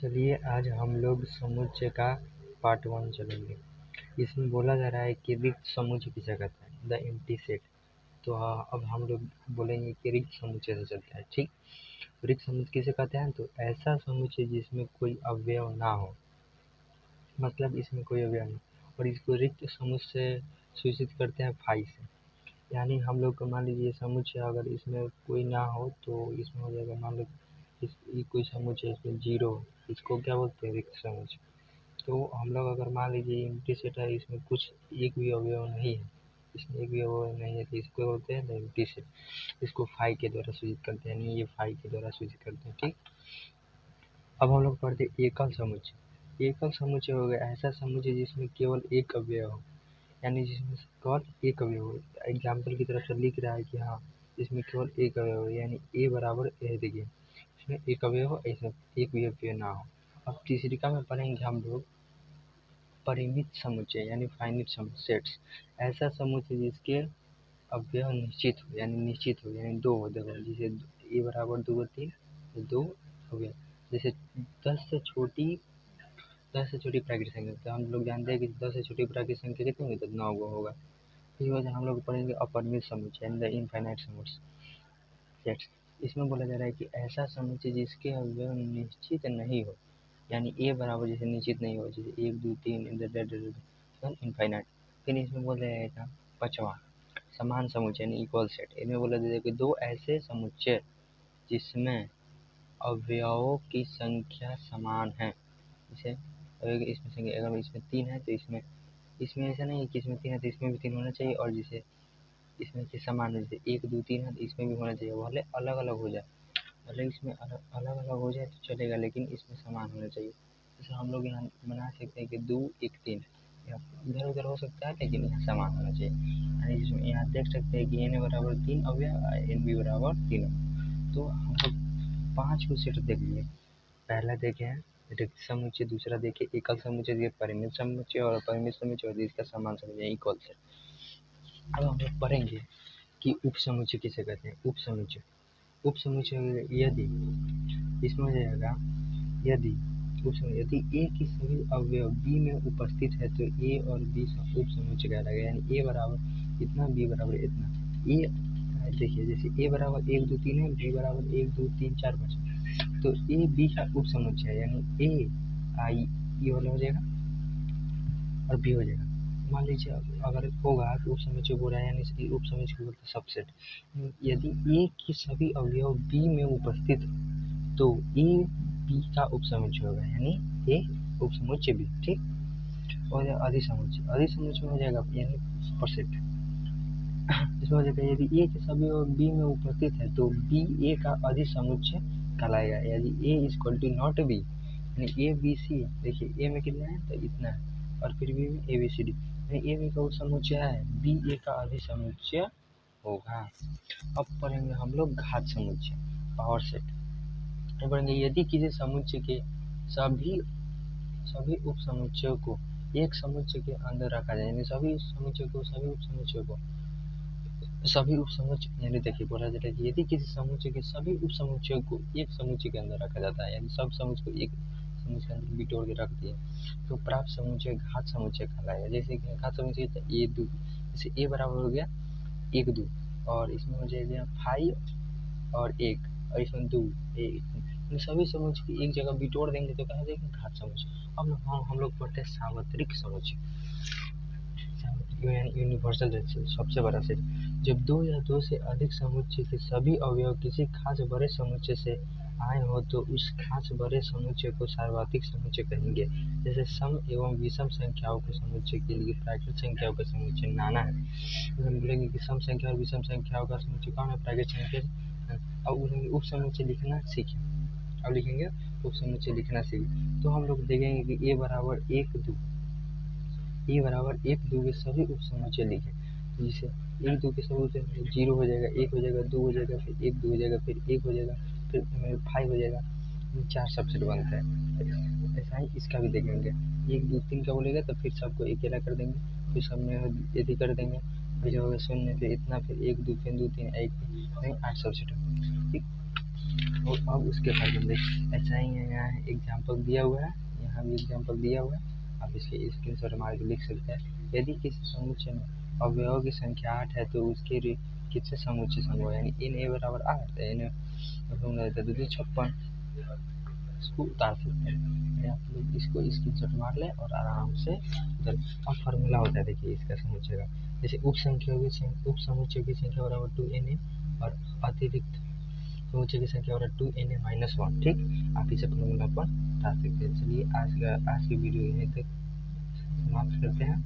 चलिए आज हम लोग समुच्चय का पार्ट 1 चलेंगे। इसमें बोला जा रहा है कि रिक्त समुच्चय किसे कहते हैं, द एम्प्टी सेट। तो अब हम लोग बोलेंगे कि रिक्त समुच्चय से चलता है। ठीक, रिक्त समुच्चय किसे कहते हैं, तो ऐसा समुच्चय जिसमें कोई अवयव ना हो, मतलब इसमें कोई अवयव नहीं, और इसको रिक्त समुच्चय सूचित करते हैं फाई से। यानी हम लोग को मान लीजिए समुच्चय अगर इसमें कोई ना हो तो इसमें हो जाएगा, मान लो ये कोई समुच्चय इसमें जीरो, इसको क्या बोलते हैं, रिक्त समुच्चय। तो हम लोग अगर मान लीजिए एम्प्टी सेट है, इसमें कुछ एक भी अवयव नहीं है, इसमें एक भी अवयव नहीं है, तो इसको बोलते हैं एम्प्टी सेट। इसको फाई के द्वारा सूचित करते हैं, यानी ये फाई के द्वारा सूचित करते हैं। ठीक, अब हम लोग पढ़ते हैं एकल समुच्चय। एकल समुच्चय हो गया ऐसा समुच्चय जिसमें केवल एक अवयव हो, यानी जिसमें केवल एक अवयव हो। एग्जाम्पल की तरफ से लिख रहा है कि हाँ इसमें केवल एक अवयव हो, यानी ए बराबर ए, देखिए इसमें एक अवयव हो, ऐसा एक भी अवयव ना हो। अब तीसरी का में पढ़ेंगे हम लोग परिमित समुच्चय, यानी फाइनिट सेट्स। ऐसा समुच्चय जिसके अवयव निश्चित हो, यानी निश्चित हो, यानी दो हो। देखो जैसे ए बराबर 2 और 3, दो अवयव। जैसे 10 से छोटी प्राकृतिक संख्या, तो हम लोग जानते हैं कि 10 से छोटी प्राकृतिक संख्या कितनी होगी, तो 9 गो होगा। इसी वजह से हम लोग पढ़ेंगे अपरिमित समुच्चय, यानी द इनफाइनाइट सेट्स। इसमें बोला जा रहा है कि ऐसा समुच्चय जिसके अवयव निश्चित नहीं हो, यानी ए बराबर जैसे निश्चित नहीं हो, जैसे 1 2 3 इनफाइनाइट। फिर इसमें बोला जाएगा पांचवा समान समुच्चय, यानी इक्वल सेट। इनमें बोला जाएगा कि दो ऐसे समुच्चय जिसमें अवयवों की संख्या समान है। जैसे इसमें संख्या अगर इसमें 3 है तो इसमें ऐसा नहीं है कि इसमें 3 है तो इसमें भी 3 होना चाहिए, और जैसे इसमें कि समान है, जैसे 1 2 3 है तो इसमें भी होना चाहिए। भले अलग अलग हो जाए, भले इसमें अलग अलग हो जाए तो चलेगा, लेकिन इसमें समान होना चाहिए। जैसे हम लोग यहाँ बना सकते हैं कि 2 1 3, इधर उधर हो सकता है लेकिन यहाँ समान होना चाहिए। यानी जिसमें यहाँ देख सकते हैं कि एन बराबर 3 अवयव, एन बी बराबर 3 अवयव। तो हम लोग 5 को सेट देख लिए। पहला देखे हैं रिक्त समुच्चय, दूसरा देखे एकल समुच्चय, देखे परिमित समुच्चय और अपरिमित समुच्चय, और इसका समान समुच्चय इक्वल सेट। अब हम लोग पढ़ेंगे कि उप समुच्चय किसे कहते हैं। उप समुच्चय यदि इसमें हो जाएगा, यदि ए की सभी अवयव बी में उपस्थित है तो ए और बी उप समुच्चय कहलाएगा। यानी ए बराबर इतना, बी बराबर इतना। ए देखिए जैसे ए बराबर 1 2 3 है, बी बराबर 1 2 3 4 5, तो ए बी का उप समुच्चय है, यानी ए आई ये वाला हो जाएगा और बी हो जाएगा। मान लीजिए अगर होगा तो उप समुच्चय बोल रहा है, यानी उप समुच्चय को बोलते हैं सबसेट। यदि ए की सभी अवयव बी में उपस्थित तो ए बी का उप समुच्चय होगा, यानी ए उप समुच्चय बी। ठीक, और अधिसमुच्चय में हो जाएगा यानी परसेट। इसमें हो जाएगा यदि ए के सभी अवयव बी में उपस्थित है तो बी ए का अधिसमुच्चय कहलाएगा। यदि A is equal to not B, यानी ए बी सी, देखिए ए में कितना है तो इतना है, और फिर बी में ए बी सी डी, यानी ए बी का उप समुच्चय है, बी ए का अधिसमुच्चय होगा। अब पढ़ेंगे हम लोग घात समुच्चय, पावर सेट। पढ़ेंगे यदि किसी समुच्चय के सभी उप समुच्चयों को एक समुच्चय के अंदर रखा जाए, यानी सभी उप समुच्चय यानी देखिए बोला जाता है कि यदि किसी समुच्चय के सभी उप समुच्चयों को एक समुच्चय के अंदर रखा जाता है, यानी सब समुच्चय को एक समुच्चय के अंदर बिटोर के रख दिए, तो प्राप्त समुच्चय घात समुच्चय कहलाएगा। जैसे कि घात समुच्चय ए 2, जैसे ए बराबर हो गया 1 2, और इसमें हो जाएगा 5 और 1, और इसमें 2 1, सभी समुच्चय की एक जगह बिटोर देंगे तो कहा जाएगा घात समुच्चय। अब हम लोग पढ़ते हैं सार्वत्रिक समुच्चय, यूनिवर्सल रेशियो, सबसे बड़ा सेट। जब दो या दो से अधिक समुच्चय के सभी अवयव किसी खास बड़े समुच्चय से आए हो तो उस खास बड़े समुच्चय को सार्वत्रिक समुच्चय कहेंगे। जैसे सम एवं विषम संख्याओं के समुच्चय के लिए प्राकृतिक संख्याओं का समुच्चय नाना है। हम बोलेंगे कि सम संख्या और विषम संख्याओं का समुच्चय कौन है, प्राकृतिक संख्या। अब बोलेंगे उप समुच्चय लिखना सीखें। अब लिखेंगे उप समुच्चय लिखना सीखें, तो हम लोग देखेंगे कि ए बराबर 1 2 के सभी उप समुच्चय लिखें। जिसे 1 2 के सभी उप 0 हो जाएगा, 1 हो जाएगा, 2 हो जाएगा, फिर 1 2 हो जाएगा, फिर 1 हो जाएगा, फिर 5 हो जाएगा, 4 सबसेट बनता है। ऐसा ही इसका भी देखेंगे, 1 2 3 का बोलेगा तो फिर सबको अकेला कर देंगे, फिर सब में यदि कर देंगे, फिर जो होगा 0, फिर इतना, फिर 1 2 फिर 2 3 1 8 सबसेट। ठीक, और अब उसके फार्मूला देखिए ऐसा ही है, यहाँ एग्जाम्पल दिया हुआ है, यहाँ भी एग्जाम्पल दिया हुआ है, आप इसके स्क्रीनशॉट मार के लिख सकते हैं। यदि किसी समुच्चय में अवयवों की संख्या 8 है तो उसके कितने समुच्चय संभव है, यानी n a बराबर 8 है, n रहता है 2 56, इसको उतार सकते हैं। आप लोग इसको स्क्रीनशॉट मार लें और आराम से उधर अब फार्मूला होता है देखिए इसका समुच्चय का, जैसे उप समुच्चय की संख्या बराबर 2na और अतिरिक्त समुच्चय की संख्या बराबर 2na-1। ठीक, आप इसे फार्मूला पर उतार सकते हैं। चलिए आज की वीडियो यहीं तक समाप्त करते हैं।